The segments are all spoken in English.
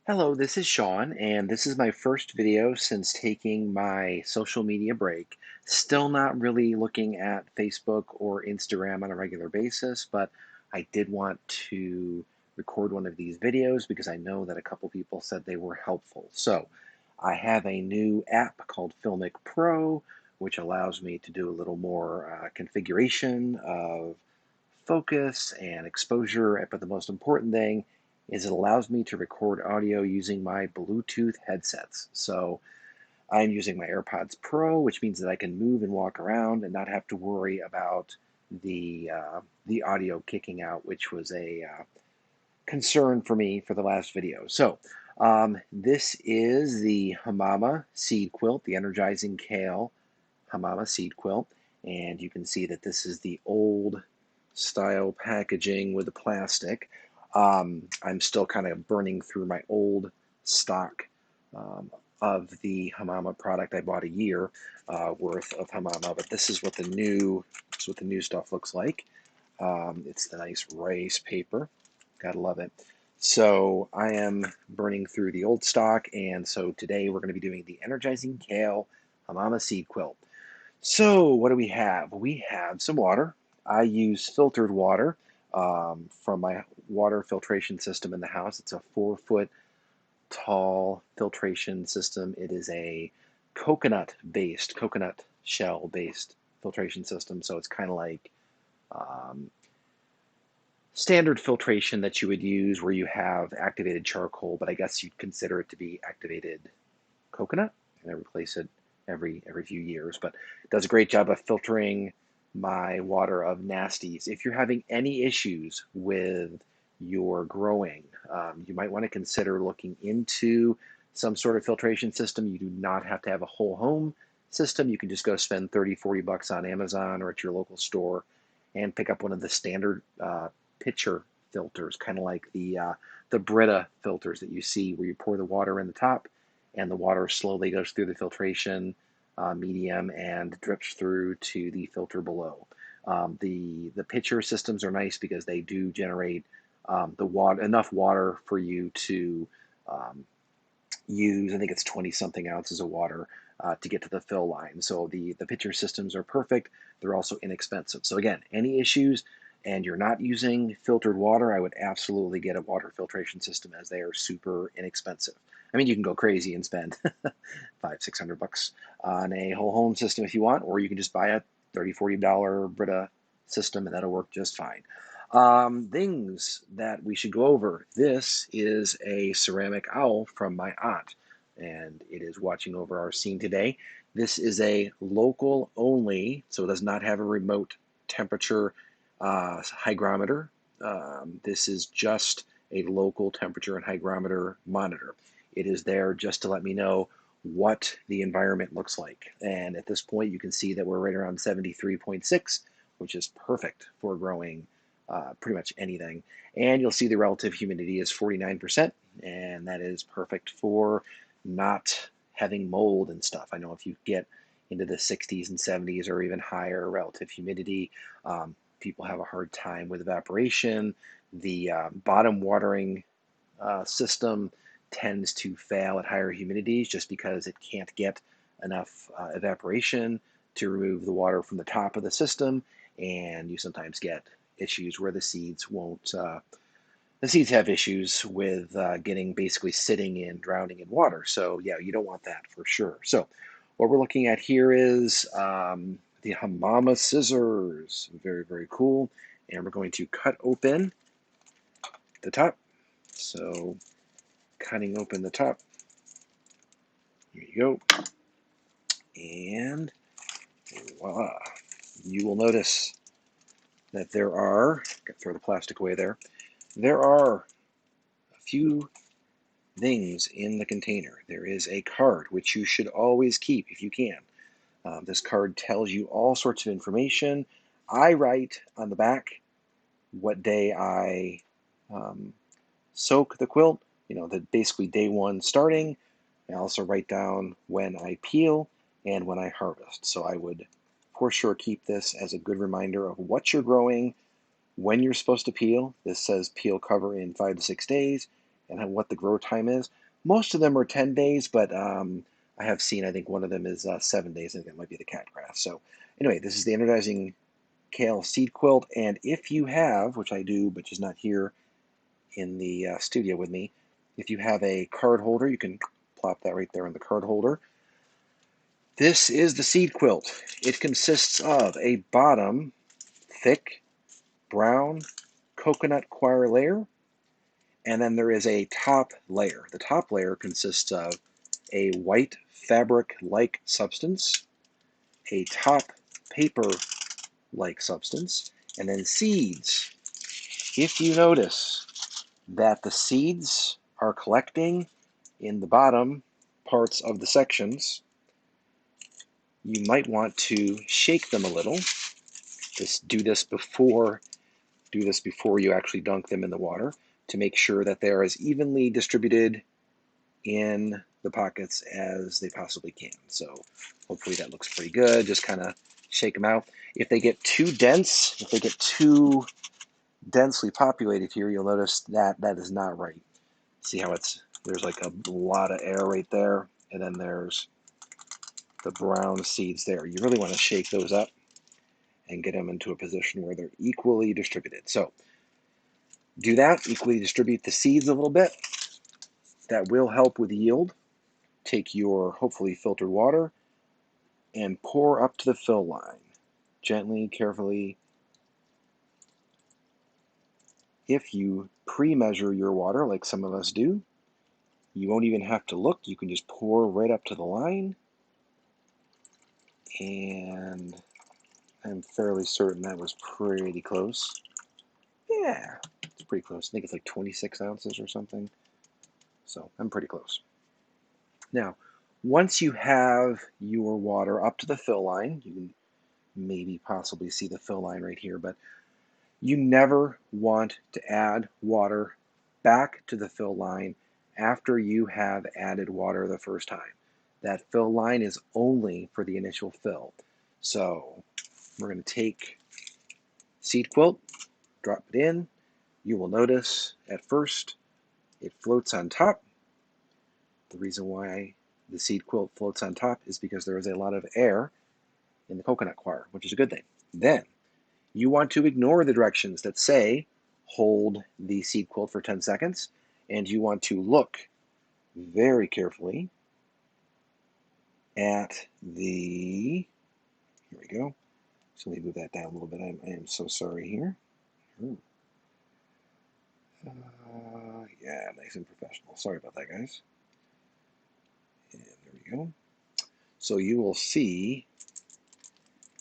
Hello, this is Sean, and this is my first video since taking my social media break. Still not really looking at Facebook or Instagram on a regular basis, but I did want to record one of these videos because I know that a couple people said they were helpful. So I have a new app called Filmic Pro, which allows me to do a little more configuration of focus and exposure, but the most important thing is it allows me to record audio using my Bluetooth headsets. So I'm using my AirPods Pro, which means that I can move and walk around and not have to worry about the audio kicking out, which was a concern for me for the last video. So this is the Hamama seed quilt, the Energizing Kale Hamama seed quilt, and you can see that this is the old style packaging with the plastic. I'm still kind of burning through my old stock um, of the Hamama product. I bought a year worth of Hamama, but this is what the new stuff looks like. It's the nice rice paper. Gotta love it. So I am burning through the old stock, and so today we're going to be doing the Energizing Kale Hamama seed quilt. So, what do we have? We have some water. I use filtered water from my water filtration system in the house. It's a 4 foot tall filtration system. It is a coconut shell based filtration system. So, it's kind of like um, standard filtration that you would use where you have activated charcoal, but I guess you'd consider it to be activated coconut, and I replace it every few years. But it does a great job of filtering my water of nasties. If you're having any issues with your growing, you might want to consider looking into some sort of filtration system. You do not have to have a whole home system. You can just go spend 30, 40 bucks on Amazon or at your local store and pick up one of the standard pitcher filters, kind of like the Brita filters that you see where you pour the water in the top and the water slowly goes through the filtration medium and drips through to the filter below. The pitcher systems are nice because they do generate the water enough water for you to um, use. I think it's 20 something ounces of water to get to the fill line. So the pitcher systems are perfect. They're also inexpensive. So again, any issues and you're not using filtered water, I would absolutely get a water filtration system as they are super inexpensive. I mean, you can go crazy and spend five, 600 bucks on a whole home system if you want, or you can just buy a $30, $40 Brita system and that'll work just fine. Things that we should go over. This is a ceramic owl from my aunt, and it is watching over our scene today. This is a local only, so it does not have a remote temperature hygrometer. This is just a local temperature and hygrometer monitor. It is there just to let me know what the environment looks like. And at this point, you can see that we're right around 73.6, which is perfect for growing pretty much anything. And you'll see the relative humidity is 49%, and that is perfect for not having mold and stuff. I know if you get into the 60s and 70s or even higher relative humidity, people have a hard time with evaporation. The bottom watering system tends to fail at higher humidities just because it can't get enough evaporation to remove the water from the top of the system, and you sometimes get issues where the seeds won't. The seeds have issues with getting basically sitting in, drowning in water. So yeah, you don't want that for sure. So what we're looking at here is the Hamama scissors. Very, very cool. And we're going to cut open the top. So cutting open the top. Here you go. And voila. You will notice that there are, throw the plastic away there are a few things in the container. There is a card, which you should always keep if you can. This card tells you all sorts of information. I write on the back what day I soak the quilt, basically day one starting. I also write down when I peel and when I harvest. So I would for sure keep this as a good reminder of what you're growing, when you're supposed to peel. This says peel cover in 5 to 6 days, and what the grow time is. Most of them are 10 days, but I have seen, I think one of them is 7 days. I think that might be the catgrass. So anyway, this is the Energizing Kale Seed Quilt. And if you have, which I do, but just not here in the studio with me, if you have a card holder, you can plop that right there in the card holder. This is the seed quilt. It consists of a bottom thick brown coconut coir layer, and then there is a top layer. The top layer consists of a white fabric-like substance, a top paper-like substance, and then seeds. If you notice that the seeds are collecting in the bottom parts of the sections, you might want to shake them a little. Do this before you actually dunk them in the water, to make sure that they're as evenly distributed in the pockets as they possibly can. So hopefully that looks pretty good. Just kind of shake them out. If they get too dense, if they get too densely populated here, you'll notice that that is not right. See how there's like a lot of air right there, and then there's the brown seeds there. You really want to shake those up and get them into a position where they're equally distributed. So do that, equally distribute the seeds a little bit. That will help with yield. Take your hopefully filtered water and pour up to the fill line. Gently, carefully. If you pre-measure your water, like some of us do, you won't even have to look. You can just pour right up to the line. And I'm fairly certain that was pretty close. Yeah, it's pretty close. I think it's like 26 ounces or something. So I'm pretty close. Now, once you have your water up to the fill line, you can maybe possibly see the fill line right here, but you never want to add water back to the fill line after you have added water the first time. That fill line is only for the initial fill. So we're going to take seed quilt, drop it in. You will notice at first it floats on top. The reason why the seed quilt floats on top is because there is a lot of air in the coconut coir, which is a good thing. Then you want to ignore the directions that say hold the seed quilt for 10 seconds, and you want to look very carefully at the, here we go. So let me move that down a little bit. I am so sorry here. Yeah, nice and professional. Sorry about that, guys. And there we go. So you will see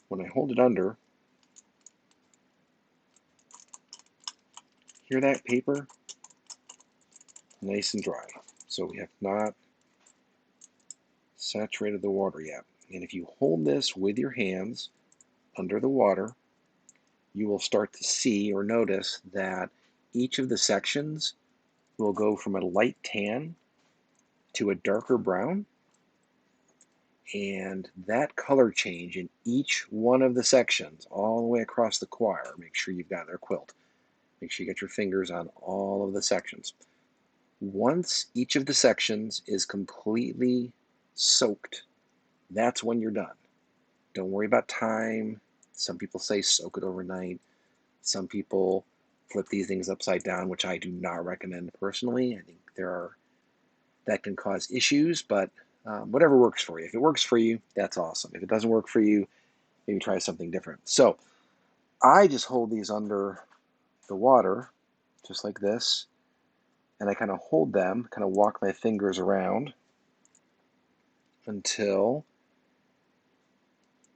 when I hold it under, hear that paper? Nice and dry. So we have not saturated the water yet. And if you hold this with your hands under the water, you will start to see or notice that each of the sections will go from a light tan to a darker brown. And that color change in each one of the sections, all the way across the coir, make sure you've got their quilt. Make sure you get your fingers on all of the sections. Once each of the sections is completely soaked, that's when you're done. Don't worry about time. Some people say soak it overnight. Some people flip these things upside down, which I do not recommend personally. I think that can cause issues, but whatever works for you. If it works for you, that's awesome. If it doesn't work for you, maybe try something different. So I just hold these under the water, just like this, and I kind of hold them, kind of walk my fingers around until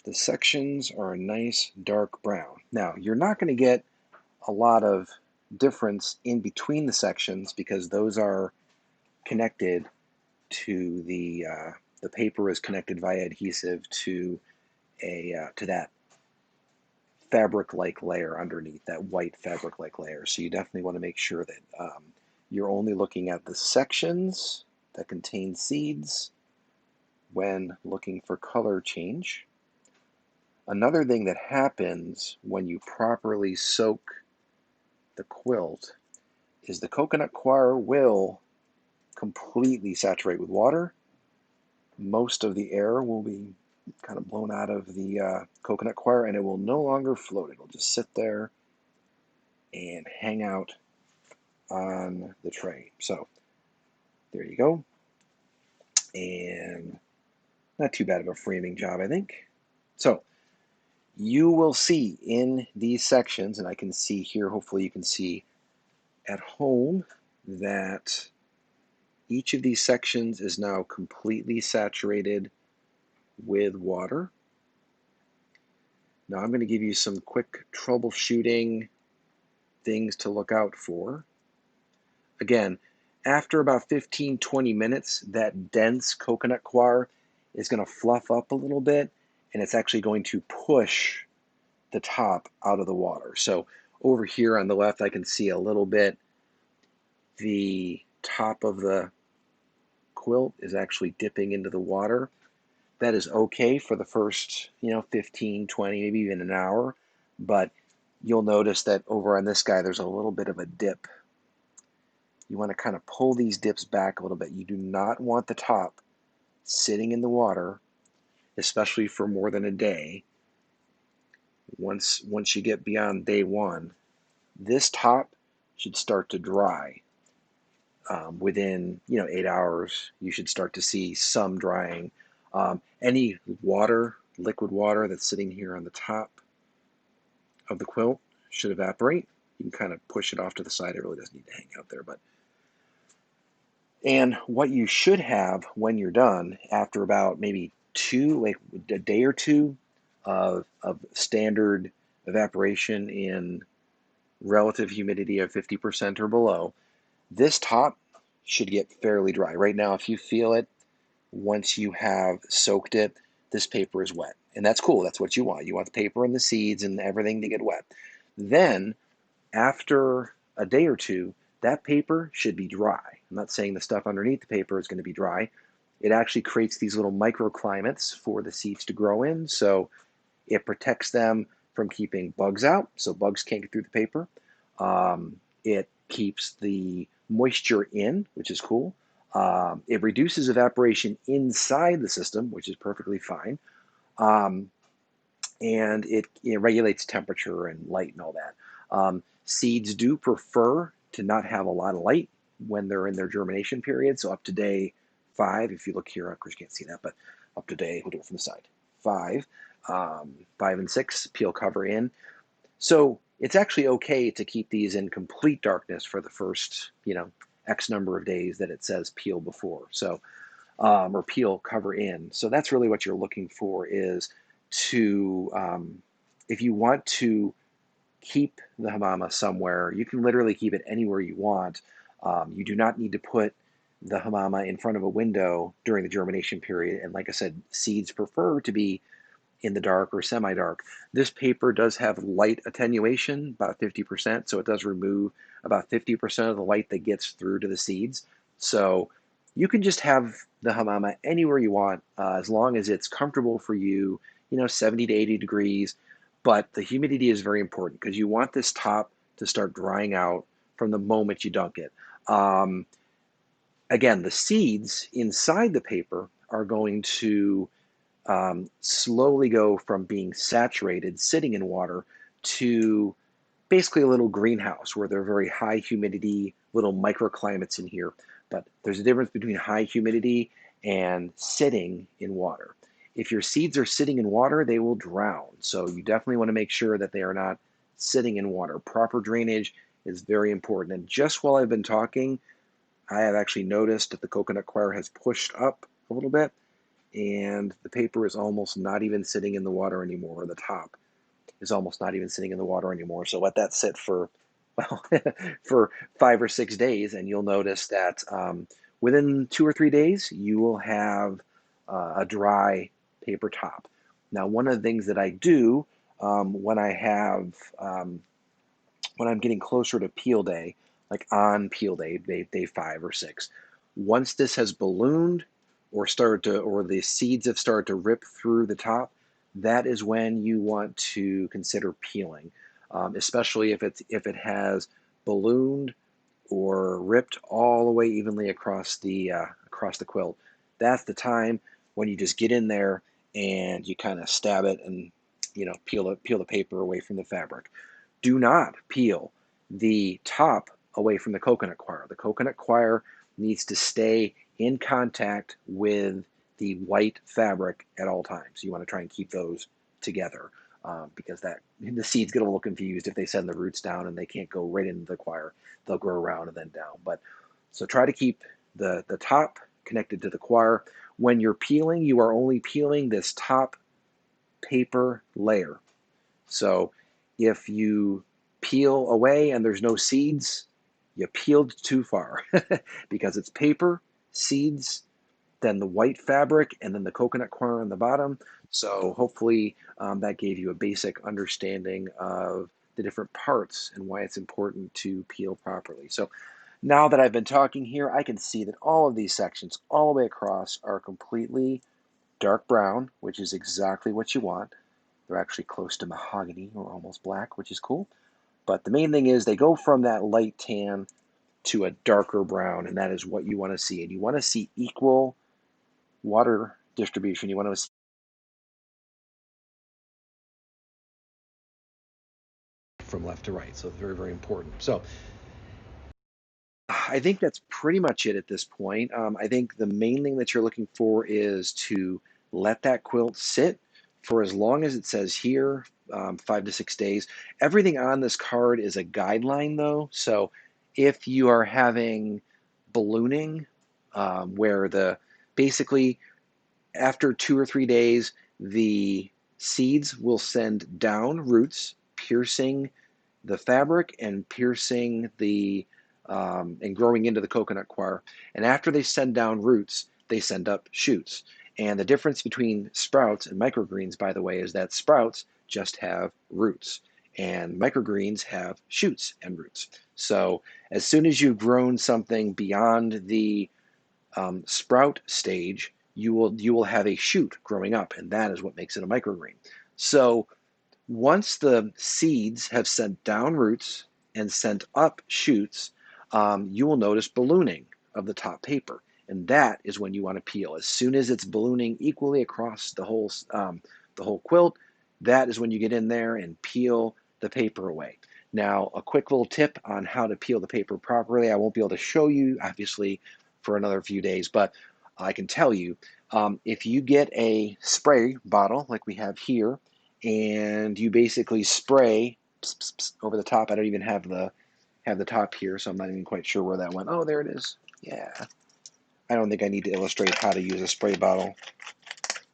the sections are a nice dark brown. Now, you're not going to get a lot of difference in between the sections because those are connected to the paper is connected via adhesive to that fabric-like layer underneath, that white fabric-like layer. So you definitely want to make sure that you're only looking at the sections that contain seeds when looking for color change. Another thing that happens when you properly soak the quilt is the coconut coir will completely saturate with water, most of the air will be kind of blown out of the coconut coir, and it will no longer float. It'll just sit there and hang out on the tray. So there you go. And not too bad of a framing job, I think. So you will see in these sections, and I can see here, hopefully you can see at home, that each of these sections is now completely saturated with water. Now I'm going to give you some quick troubleshooting things to look out for. Again, after about 15-20 minutes, that dense coconut coir is going to fluff up a little bit, and it's actually going to push the top out of the water. So over here on the left, I can see a little bit. The top of the quilt is actually dipping into the water. That is okay for the first, 15, 20, maybe even an hour. But you'll notice that over on this guy, there's a little bit of a dip. You want to kind of pull these dips back a little bit. You do not want the top sitting in the water, especially for more than a day. Once you get beyond day one, this top should start to dry. Within 8 hours, you should start to see some drying. Any water, liquid water that's sitting here on the top of the quilt should evaporate. You can kind of push it off to the side. It really doesn't need to hang out there. And what you should have when you're done, after about maybe a day or two of standard evaporation in relative humidity of 50% or below, this top should get fairly dry. Right now, if you feel it, once you have soaked it, this paper is wet. And that's cool. That's what you want. You want the paper and the seeds and everything to get wet. Then, after a day or two, that paper should be dry. I'm not saying the stuff underneath the paper is going to be dry. It actually creates these little microclimates for the seeds to grow in. So it protects them from keeping bugs out, so bugs can't get through the paper. It keeps the moisture in, which is cool. It reduces evaporation inside the system, which is perfectly fine. And it regulates temperature and light and all that. Seeds do prefer to not have a lot of light when they're in their germination period. So up to day 5, if you look here, of course you can't see that, but up to day, we'll do it from the side, 5, 5 and 6, peel cover in. So it's actually okay to keep these in complete darkness for the first, X number of days that it says peel before. So, or peel cover in. So that's really what you're looking for, is to, if you want to keep the hamama somewhere, you can literally keep it anywhere you want. You do not need to put the hamama in front of a window during the germination period. And like I said, seeds prefer to be in the dark or semi-dark. This paper does have light attenuation, about 50%, so it does remove about 50% of the light that gets through to the seeds. So you can just have the hamama anywhere you want, as long as it's comfortable for you, 70 to 80 degrees. But the humidity is very important, because you want this top to start drying out from the moment you dunk it. Again, the seeds inside the paper are going to slowly go from being saturated, sitting in water, to basically a little greenhouse where there are very high humidity, little microclimates in here. But there's a difference between high humidity and sitting in water. If your seeds are sitting in water, they will drown. So you definitely want to make sure that they are not sitting in water. Proper drainage is very important. And just while I've been talking, I have actually noticed that the coconut coir has pushed up a little bit, and the paper is almost not even sitting in the water anymore, or the top is almost not even sitting in the water anymore. So let that sit for, well, for 5 or 6 days, and you'll notice that within 2 or 3 days, you will have a dry paper top. Now, one of the things that I do when I'm getting closer to peel day, like on peel day, day 5 or 6, once this has ballooned or the seeds have started to rip through the top, that is when you want to consider peeling, especially if it has ballooned or ripped all the way evenly across the quilt, that's the time when you just get in there and you kind of stab it and peel the paper away from the fabric. Do not peel the top away from the coconut coir. The coconut coir needs to stay in contact with the white fabric at all times. You want to try and keep those together because the seeds get a little confused if they send the roots down and they can't go right into the coir. They'll grow around and then down. But so try to keep the top connected to the coir. When you're peeling, you are only peeling this top paper layer. So if you peel away and there's no seeds, you peeled too far because it's paper, seeds, then the white fabric, and then the coconut coir on the bottom. So hopefully that gave you a basic understanding of the different parts and why it's important to peel properly. So now that I've been talking here, I can see that all of these sections all the way across are completely dark brown, which is exactly what you want. They're actually close to mahogany or almost black, which is cool. But the main thing is they go from that light tan to a darker brown, and that is what you want to see. And you want to see equal water distribution. You want to see from left to right. So it's very, very important. So I think that's pretty much it at this point. I think the main thing that you're looking for is to let that quilt sit for as long as it says here, 5 to 6 days. Everything on this card is a guideline, though. So if you are having ballooning, where basically after 2 or 3 days, the seeds will send down roots, piercing the fabric and piercing and growing into the coconut coir. And after they send down roots, they send up shoots. And the difference between sprouts and microgreens, by the way, is that sprouts just have roots and microgreens have shoots and roots. So as soon as you've grown something beyond the sprout stage, you will have a shoot growing up, and that is what makes it a microgreen. So once the seeds have sent down roots and sent up shoots, you will notice ballooning of the top paper. And that is when you want to peel. As soon as it's ballooning equally across the whole quilt, that is when you get in there and peel the paper away. Now, a quick little tip on how to peel the paper properly. I won't be able to show you, obviously, for another few days, but I can tell you, if you get a spray bottle like we have here, and you basically spray over the top. I don't even have the top here, so I'm not even quite sure where that went. Oh, there it is. Yeah. I don't think I need to illustrate how to use a spray bottle,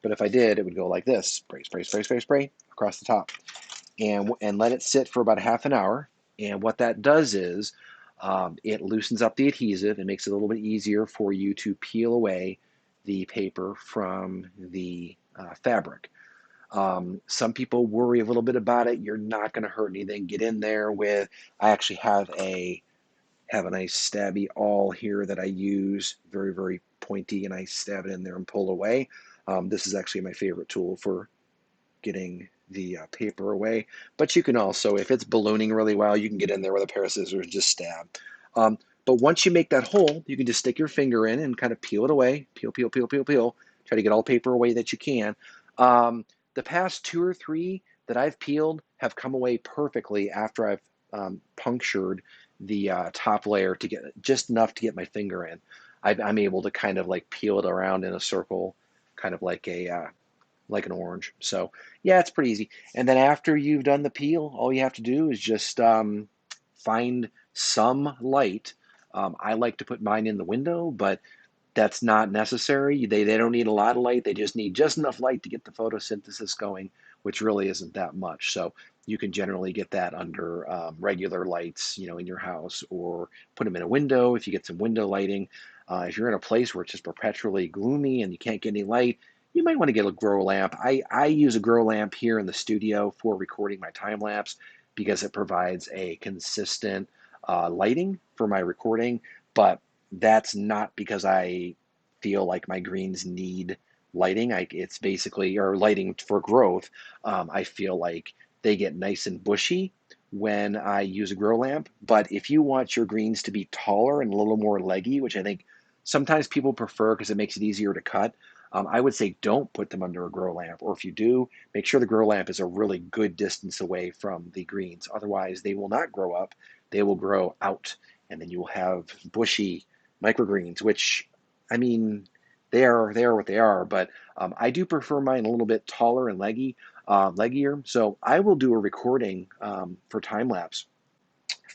but if I did, it would go like this: spray, spray, spray, spray, spray across the top, and let it sit for about half an hour. And what that does is it loosens up the adhesive and makes it a little bit easier for you to peel away the paper from the fabric. Some people worry a little bit about it. You're not going to hurt anything. Get in there with. I actually have a nice stabby awl here that I use, very, very pointy, and I stab it in there and pull away. This is actually my favorite tool for getting the paper away. But you can also, if it's ballooning really well, you can get in there with a pair of scissors and just stab. Um, but once you make that hole, you can just stick your finger in and kind of peel it away. Peel, peel, peel, peel, peel. Try to get all the paper away that you can. The past 2 or 3 that I've peeled have come away perfectly after I've punctured the top layer to get just enough to get my finger in. I'm able to kind of like peel it around in a circle, kind of like an orange. So yeah, it's pretty easy. And then after you've done the peel, all you have to do is just find some light. I like to put mine in the window, but that's not necessary. They don't need a lot of light. They just need just enough light to get the photosynthesis going, which really isn't that much. So you can generally get that under regular lights, in your house, or put them in a window if you get some window lighting. If you're in a place where it's just perpetually gloomy and you can't get any light, you might want to get a grow lamp. I use a grow lamp here in the studio for recording my time lapse because it provides a consistent lighting for my recording, but that's not because I feel like my greens need lighting. It's basically, or lighting for growth. I feel like they get nice and bushy when I use a grow lamp. But if you want your greens to be taller and a little more leggy, which I think sometimes people prefer because it makes it easier to cut, I would say don't put them under a grow lamp. Or if you do, make sure the grow lamp is a really good distance away from the greens. Otherwise, they will not grow up. They will grow out. And then you will have bushy microgreens, which, I mean, they are what they are. But I do prefer mine a little bit taller and leggier. So I will do a recording for time lapse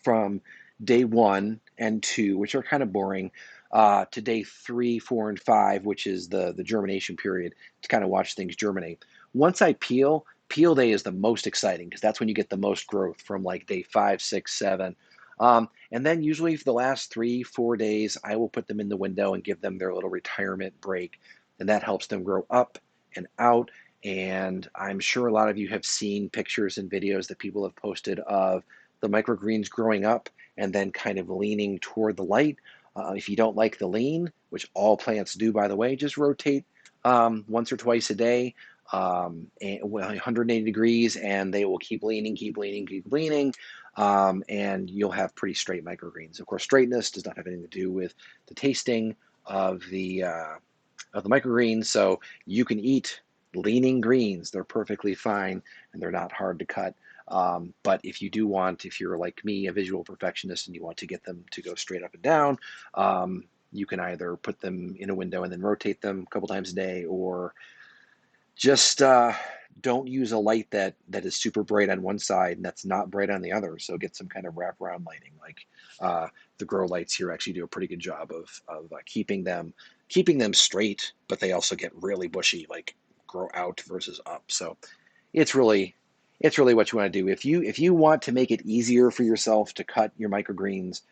from day 1 and 2, which are kind of boring, to day 3, 4, and 5, which is the germination period to kind of watch things germinate. Once I peel day is the most exciting because that's when you get the most growth from like day 5, 6, 7. And then usually for the last 3, 4 days, I will put them in the window and give them their little retirement break. And that helps them grow up and out. And I'm sure a lot of you have seen pictures and videos that people have posted of the microgreens growing up and then kind of leaning toward the light. If you don't like the lean, which all plants do, by the way, just rotate once or twice a day, and 180 degrees, and they will keep leaning, keep leaning, keep leaning, and you'll have pretty straight microgreens. Of course, straightness does not have anything to do with the tasting of the microgreens, so you can eat leaning greens. They're perfectly fine, and they're not hard to cut. But if you do want, if you're like me, a visual perfectionist, and you want to get them to go straight up and down, you can either put them in a window and then rotate them a couple times a day, or just don't use a light that is super bright on one side and that's not bright on the other. So get some kind of wraparound lighting. Like the grow lights here actually do a pretty good job of keeping them straight, but they also get really bushy, like grow out versus up. So it's really it's really what you want to do. If you want to make it easier for yourself to cut your microgreens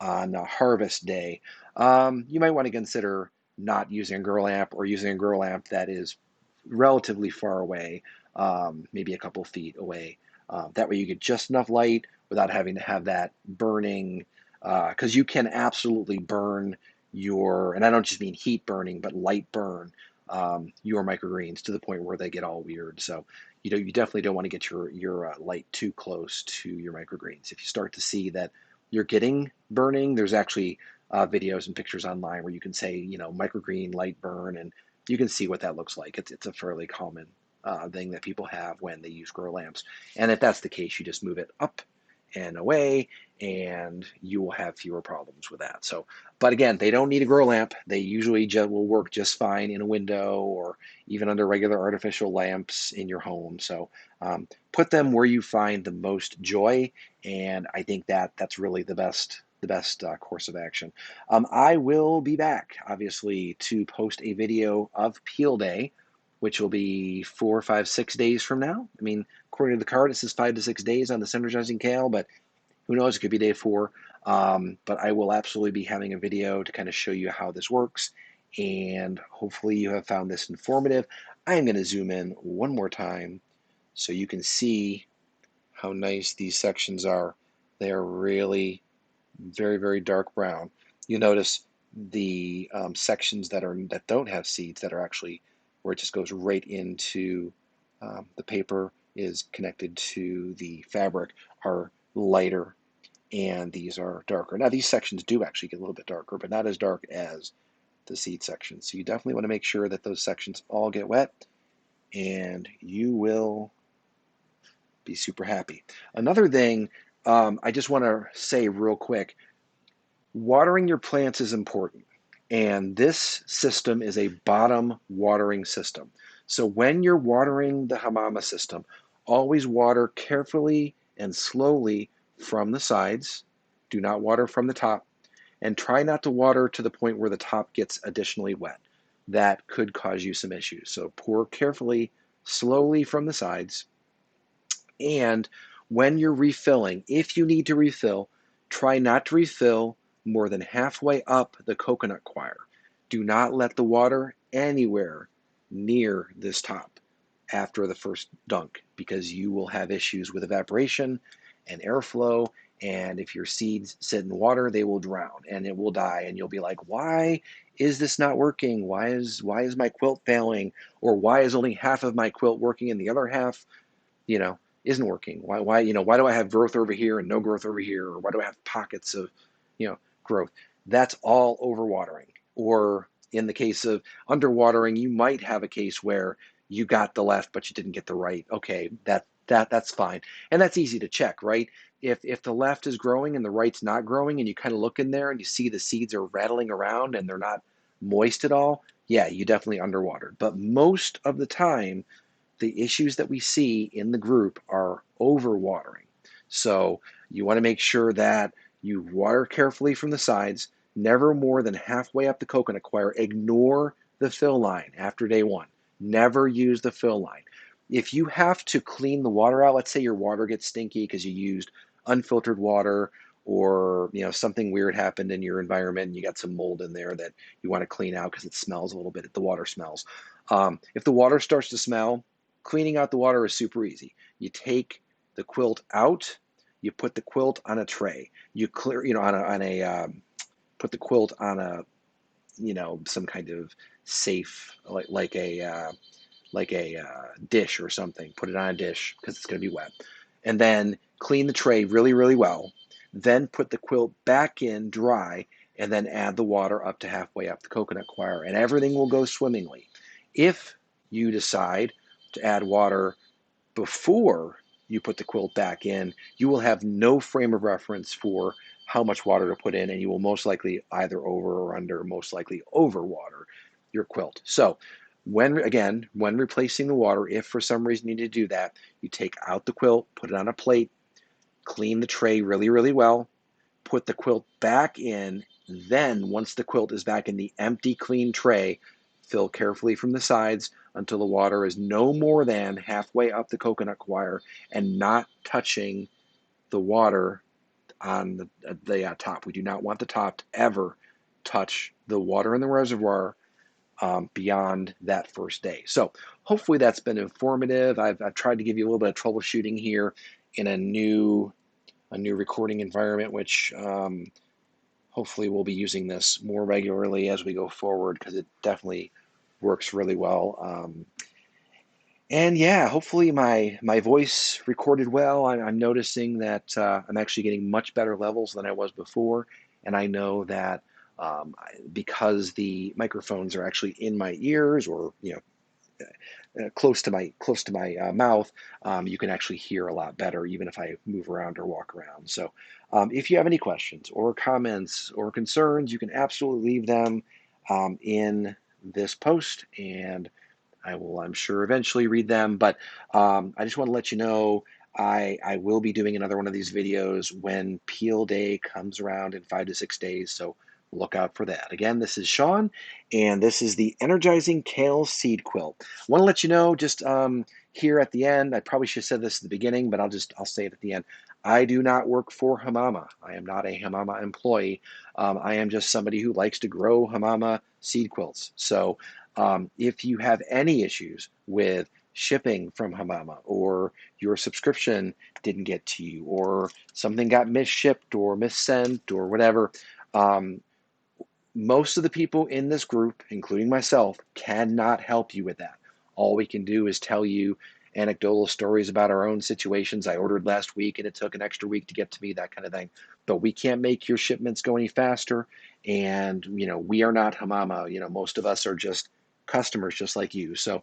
on harvest day, you might want to consider not using a grow lamp, or using a grow lamp that is relatively far away, maybe a couple feet away. That way you get just enough light without having to have that burning, because you can absolutely burn and I don't just mean heat burning, but light burn your microgreens to the point where they get all weird. So you definitely don't want to get your light too close to your microgreens. If you start to see that you're getting burning, there's actually videos and pictures online where you can say, microgreen light burn, and you can see what that looks like. It's a fairly common thing that people have when they use grow lamps. And if that's the case, you just move it up and away, and you will have fewer problems with that. So, but again, they don't need a grow lamp. They usually will work just fine in a window, or even under regular artificial lamps in your home. So put them where you find the most joy, and I think that's really the best course of action. I will be back, obviously, to post a video of peel day, which will be 4, 5, 6 days from now. I mean, according to the card, it says 5 to 6 days on this Energizing Kale, but who knows? It could be day 4. But I will absolutely be having a video to kind of show you how this works, and hopefully you have found this informative. I am going to zoom in one more time so you can see how nice these sections are. They are really very, very dark brown. You'll notice the sections that don't have seeds, that are actually where it just goes right into the paper, is connected to the fabric, are lighter, and these are darker. Now these sections do actually get a little bit darker, but not as dark as the seed section. So you definitely want to make sure that those sections all get wet, and you will be super happy. Another thing I just want to say real quick, watering your plants is important. And this system is a bottom watering system. So when you're watering the Hamama system, always water carefully and slowly from the sides. Do not water from the top. And try not to water to the point where the top gets additionally wet. That could cause you some issues. So pour carefully, slowly from the sides. And when you're refilling, if you need to refill, try not to refill more than halfway up the coconut coir. Do not let the water anywhere near this top after the first dunk, because you will have issues with evaporation and airflow. And if your seeds sit in water, they will drown and it will die. And you'll be like, why is this not working? Why is my quilt failing? Or why is only half of my quilt working and the other half, you know, isn't working? Why do I have growth over here and no growth over here? Or why do I have pockets of, growth? That's all overwatering. Or in the case of underwatering, you might have a case where you got the left, but you didn't get the right. Okay, that's fine. And that's easy to check, right? If the left is growing and the right's not growing, and you kind of look in there and you see the seeds are rattling around and they're not moist at all, yeah, you definitely underwatered. But most of the time, the issues that we see in the group are overwatering. So you want to make sure that you water carefully from the sides, never more than halfway up the coconut coir. Ignore the fill line after day one. Never use the fill line. If you have to clean the water out, let's say your water gets stinky because you used unfiltered water, or something weird happened in your environment and you got some mold in there that you want to clean out because it smells a little bit. The water smells. If the water starts to smell, cleaning out the water is super easy. You take the quilt out, you put the quilt on a tray, you clear, put the quilt on a, some kind of safe, like a dish or something. Put it on a dish because it's going to be wet, and then clean the tray really, really well. Then put the quilt back in dry, and then add the water up to halfway up the coconut coir, and everything will go swimmingly. If you decide to add water before you put the quilt back in, you will have no frame of reference for how much water to put in, and you will most likely either over or under, most likely over water your quilt. So when replacing the water, if for some reason you need to do that, you take out the quilt, put it on a plate, clean the tray really, really well, put the quilt back in. Then once the quilt is back in the empty, clean tray, fill carefully from the sides until the water is no more than halfway up the coconut coir and not touching the water on the top. We do not want the top to ever touch the water in the reservoir beyond that first day. So hopefully that's been informative. I've tried to give you a little bit of troubleshooting here in a new recording environment, which hopefully we'll be using this more regularly as we go forward, because it definitely works really well. And yeah, hopefully my voice recorded well. I'm noticing that I'm actually getting much better levels than I was before, and I know that because the microphones are actually in my ears, or close to my mouth, you can actually hear a lot better, even if I move around or walk around. So, if you have any questions or comments or concerns, you can absolutely leave them in this post, and I will, I'm sure, eventually read them. But I just want to let you know I will be doing another one of these videos when Peel Day comes around in 5 to 6 days. So look out for that. Again, this is Sean, and this is the Energizing Kale Seed Quilt. I want to let you know, just here at the end, I probably should have said this at the beginning, but I'll say it at the end. I do not work for Hamama. I am not a Hamama employee. I am just somebody who likes to grow Hamama seed quilts. So if you have any issues with shipping from Hamama, or your subscription didn't get to you, or something got misshipped or missent or whatever, um, most of the people in this group, including myself, cannot help you with that. All we can do is tell you anecdotal stories about our own situations. I ordered last week and it took an extra week to get to me, that kind of thing. But we can't make your shipments go any faster. And, we are not Hamama. Most of us are just customers just like you. So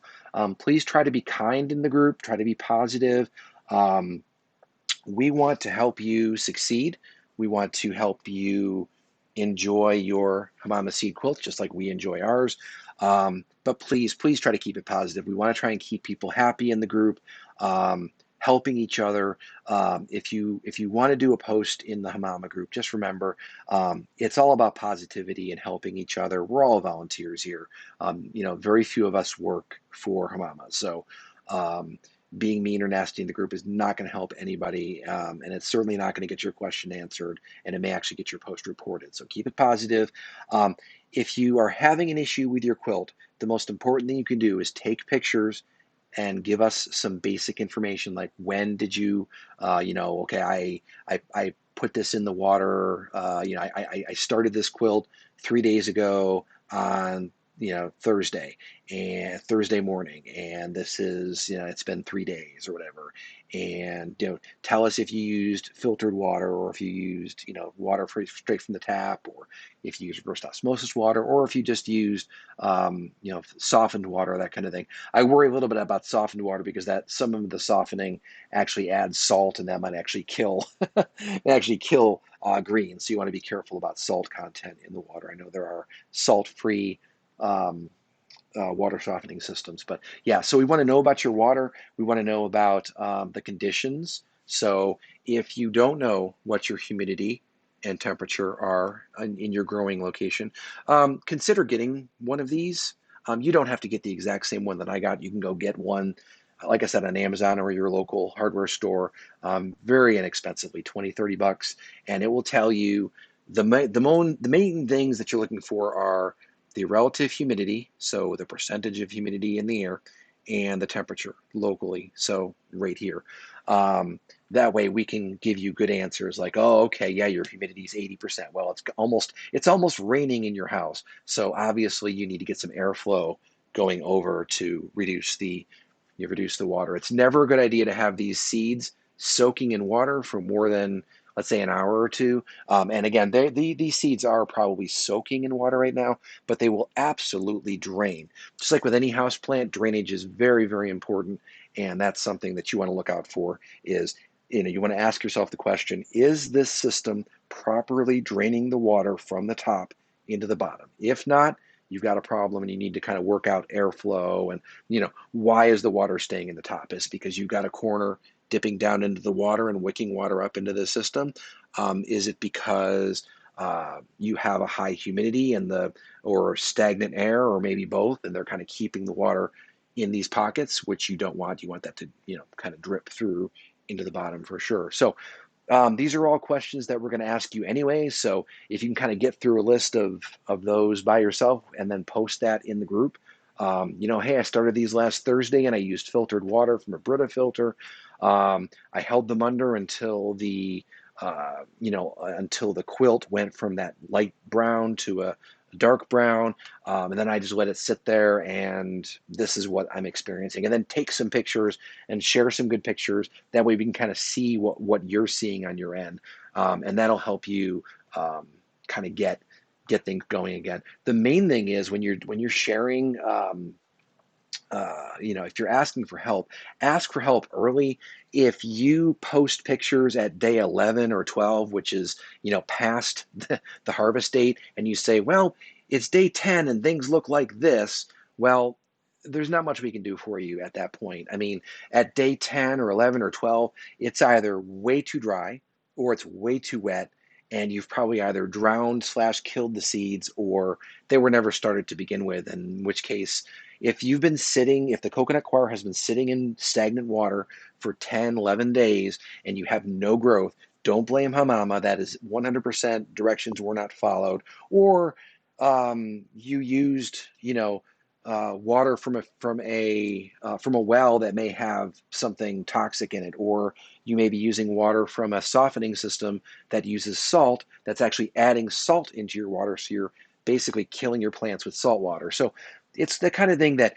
please try to be kind in the group, try to be positive. Um, we want to help you succeed. We want to help you enjoy your Hamama seed quilt just like we enjoy ours. But please, please try to keep it positive. We want to try and keep people happy in the group, helping each other. If you want to do a post in the Hamama group, just remember it's all about positivity and helping each other. We're all volunteers here. Very few of us work for Hamama, so. Being mean or nasty in the group is not going to help anybody, and it's certainly not going to get your question answered, and it may actually get your post reported. So keep it positive. If you are having an issue with your quilt, the most important thing you can do is take pictures and give us some basic information, like when did you, okay, I put this in the water, I started this quilt 3 days ago on Thursday and Thursday morning, and this is, it's been 3 days or whatever. And, tell us if you used filtered water, or if you used, water straight from the tap, or if you used reverse osmosis water, or if you just used, softened water, that kind of thing. I worry a little bit about softened water because that some of the softening actually adds salt, and that might actually kill, greens. So you want to be careful about salt content in the water. I know there are salt-free um, water softening systems. But yeah, so we want to know about your water. We want to know about the conditions. So if you don't know what your humidity and temperature are in your growing location, consider getting one of these. You don't have to get the exact same one that I got. You can go get one, like I said, on Amazon or your local hardware store, very inexpensively, 20, $30, and it will tell you the main things that you're looking for are the relative humidity, so the percentage of humidity in the air, and the temperature locally, so right here. That way we can give you good answers like, oh, okay, yeah, your humidity is 80%. Well, it's almost raining in your house, so obviously you need to get some airflow going over to reduce the water. It's never a good idea to have these seeds soaking in water for more than, let's say, an hour or two. And again, these seeds are probably soaking in water right now, but they will absolutely drain. Just like with any house plant, drainage is very, very important, and that's something that you want to look out for. Is you want to ask yourself the question: is this system properly draining the water from the top into the bottom? If not, you've got a problem, and you need to kind of work out airflow. And why is the water staying in the top? Is because you've got a corner dipping down into the water and wicking water up into the system? Is it because you have a high humidity or stagnant air, or maybe both, and they're kind of keeping the water in these pockets, which you don't want? You want that to kind of drip through into the bottom for sure. So these are all questions that we're going to ask you anyway. So if you can kind of get through a list of those by yourself and then post that in the group, hey, I started these last Thursday and I used filtered water from a Brita filter. I held them under until the quilt went from that light brown to a dark brown, and then I just let it sit there, and this is what I'm experiencing. And then take some pictures and share some good pictures. That way we can kind of see what you're seeing on your end, and that'll help you kind of get things going again. The main thing is when you're sharing. If you're asking for help, ask for help early. If you post pictures at day 11 or 12, which is, past the harvest date, and you say, well, it's day 10 and things look like this, well, there's not much we can do for you at that point. I mean, at day 10 or 11 or 12, it's either way too dry or it's way too wet, and you've probably either drowned/killed the seeds, or they were never started to begin with, in which case, if the coconut coir has been sitting in stagnant water for 10, 11 days and you have no growth, don't blame Hamama. That is 100% directions were not followed. Or you used, water from a well that may have something toxic in it, or you may be using water from a softening system that uses salt that's actually adding salt into your water, so you're basically killing your plants with salt water. So it's the kind of thing that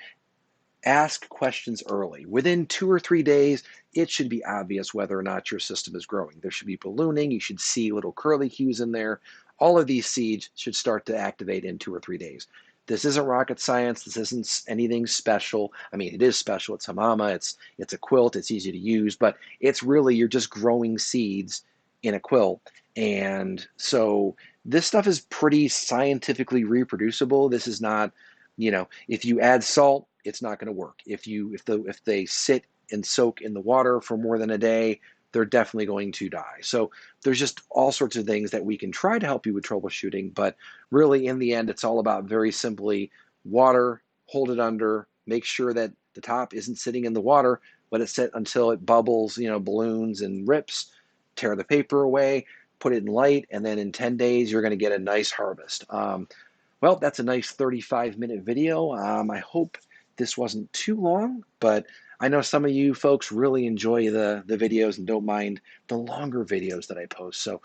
ask questions early. Within 2 or 3 days, it should be obvious whether or not your system is growing. There should be ballooning. You should see little curly cues in there. All of these seeds should start to activate in 2 or 3 days. This isn't rocket science. This isn't anything special. I mean, it is special. It's Hamama. It's a quilt. It's easy to use, but it's really, you're just growing seeds in a quilt. And so this stuff is pretty scientifically reproducible. This is not, if you add salt, it's not going to work. If they sit and soak in the water for more than a day, they're definitely going to die. So there's just all sorts of things that we can try to help you with troubleshooting, but really in the end, it's all about very simply water, hold it under, make sure that the top isn't sitting in the water, let it sit until it bubbles, balloons and rips, tear the paper away, put it in light, and then in 10 days, you're going to get a nice harvest. Well, that's a nice 35-minute video. I hope this wasn't too long, but I know some of you folks really enjoy the videos and don't mind the longer videos that I post. So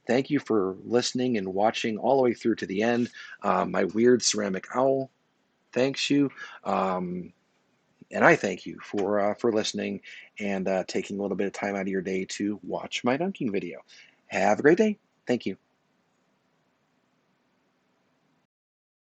thank you for listening and watching all the way through to the end. My weird ceramic owl Thanks you. Um, and I thank you for listening and taking a little bit of time out of your day to watch my dunking video. Have a great day. Thank you.